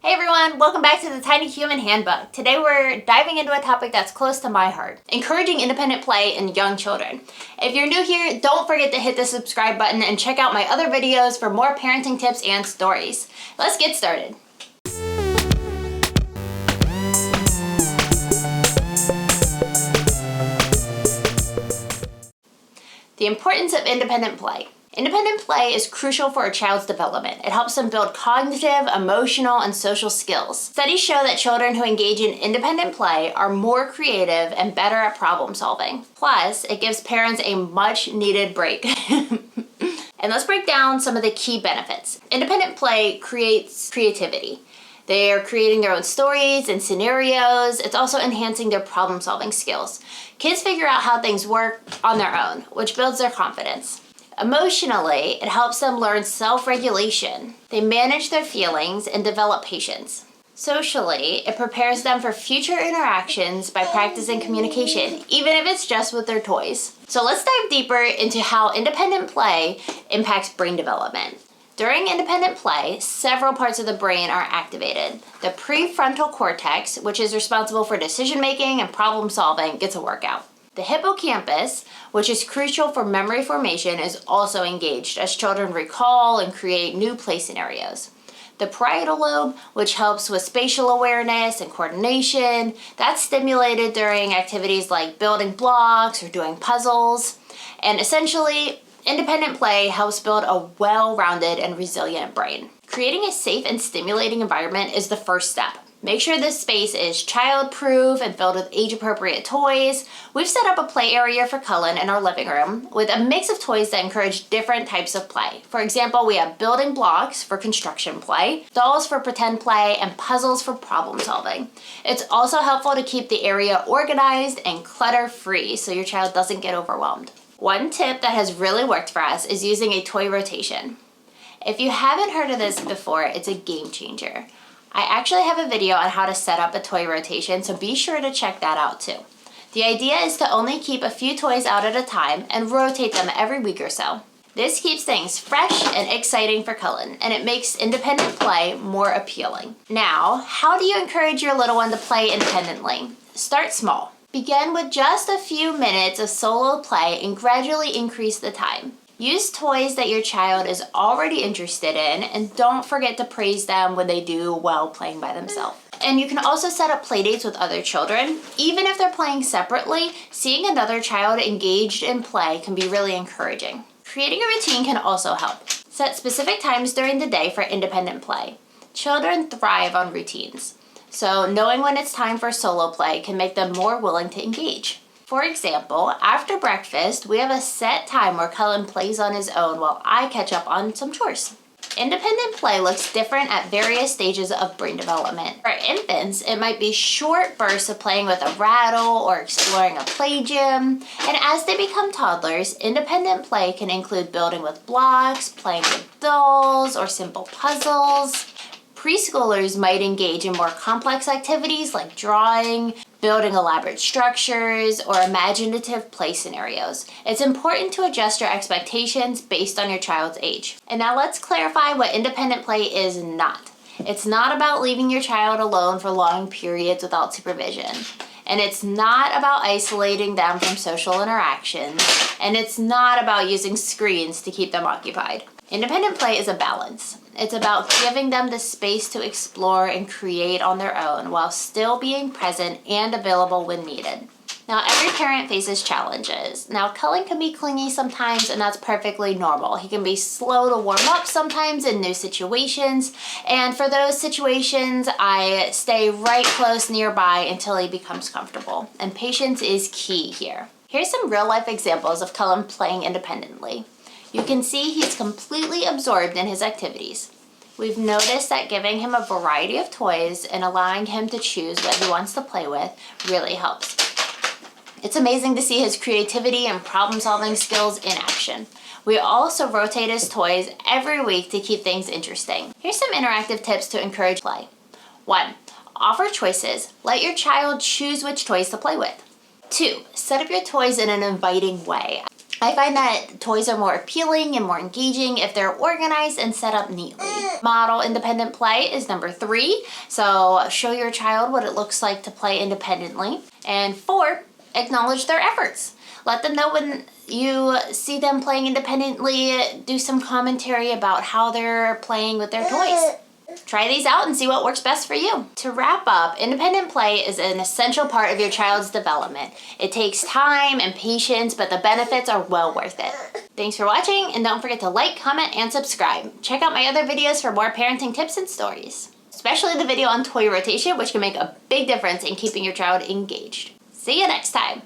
Hey everyone, welcome back to the Tiny Human Handbook. Today we're diving into a topic that's close to my heart, encouraging independent play in young children. If you're new here, don't forget to hit the subscribe button and check out my other videos for more parenting tips and stories. Let's get started. The importance of independent play. Independent play is crucial for a child's development. It helps them build cognitive, emotional, and social skills. Studies show that children who engage in independent play are more creative and better at problem solving. Plus, it gives parents a much needed break. And let's break down some of the key benefits. Independent play creates creativity. They are creating their own stories and scenarios. It's also enhancing their problem-solving skills. Kids figure out how things work on their own, which builds their confidence. Emotionally, it helps them learn self-regulation. They manage their feelings and develop patience. Socially, it prepares them for future interactions by practicing communication, even if it's just with their toys. So let's dive deeper into how independent play impacts brain development. During independent play, several parts of the brain are activated. The prefrontal cortex, which is responsible for decision-making and problem-solving, gets a workout. The hippocampus, which is crucial for memory formation, is also engaged as children recall and create new play scenarios. The parietal lobe, which helps with spatial awareness and coordination, that's stimulated during activities like building blocks or doing puzzles. And essentially, independent play helps build a well-rounded and resilient brain. Creating a safe and stimulating environment is the first step. Make sure this space is child-proof and filled with age-appropriate toys. We've set up a play area for Cullen in our living room with a mix of toys that encourage different types of play. For example, we have building blocks for construction play, dolls for pretend play, and puzzles for problem solving. It's also helpful to keep the area organized and clutter-free so your child doesn't get overwhelmed. One tip that has really worked for us is using a toy rotation. If you haven't heard of this before, it's a game changer. I actually have a video on how to set up a toy rotation, so be sure to check that out too. The idea is to only keep a few toys out at a time and rotate them every week or so. This keeps things fresh and exciting for Cullen, and it makes independent play more appealing. Now, how do you encourage your little one to play independently? Start small. Begin with just a few minutes of solo play and gradually increase the time. Use toys that your child is already interested in, and don't forget to praise them when they do well playing by themselves. And you can also set up play dates with other children. Even if they're playing separately, seeing another child engaged in play can be really encouraging. Creating a routine can also help. Set specific times during the day for independent play. Children thrive on routines, so knowing when it's time for solo play can make them more willing to engage. For example, after breakfast, we have a set time where Cullen plays on his own while I catch up on some chores. Independent play looks different at various stages of brain development. For infants, it might be short bursts of playing with a rattle or exploring a play gym. And as they become toddlers, independent play can include building with blocks, playing with dolls, or simple puzzles. Preschoolers might engage in more complex activities like drawing, building elaborate structures, or imaginative play scenarios. It's important to adjust your expectations based on your child's age. And now let's clarify what independent play is not. It's not about leaving your child alone for long periods without supervision. And it's not about isolating them from social interactions. And it's not about using screens to keep them occupied. Independent play is a balance. It's about giving them the space to explore and create on their own while still being present and available when needed. Now, every parent faces challenges. Now, Cullen can be clingy sometimes, and that's perfectly normal. He can be slow to warm up sometimes in new situations, and for those situations, I stay right close nearby until he becomes comfortable. And patience is key here. Here's some real-life examples of Cullen playing independently. You can see he's completely absorbed in his activities. We've noticed that giving him a variety of toys and allowing him to choose what he wants to play with really helps. It's amazing to see his creativity and problem-solving skills in action. We also rotate his toys every week to keep things interesting. Here's some interactive tips to encourage play. 1. Offer choices. Let your child choose which toys to play with. 2. Set up your toys in an inviting way. I find that toys are more appealing and more engaging if they're organized and set up neatly. Model independent play is number 3. So show your child what it looks like to play independently. And 4, acknowledge their efforts. Let them know when you see them playing independently, do some commentary about how they're playing with their toys. Try these out and see what works best for you. To wrap up, independent play is an essential part of your child's development. It takes time and patience, but the benefits are well worth it. Thanks for watching, and don't forget to like, comment, and subscribe. Check out my other videos for more parenting tips and stories, especially the video on toy rotation, which can make a big difference in keeping your child engaged. See you next time.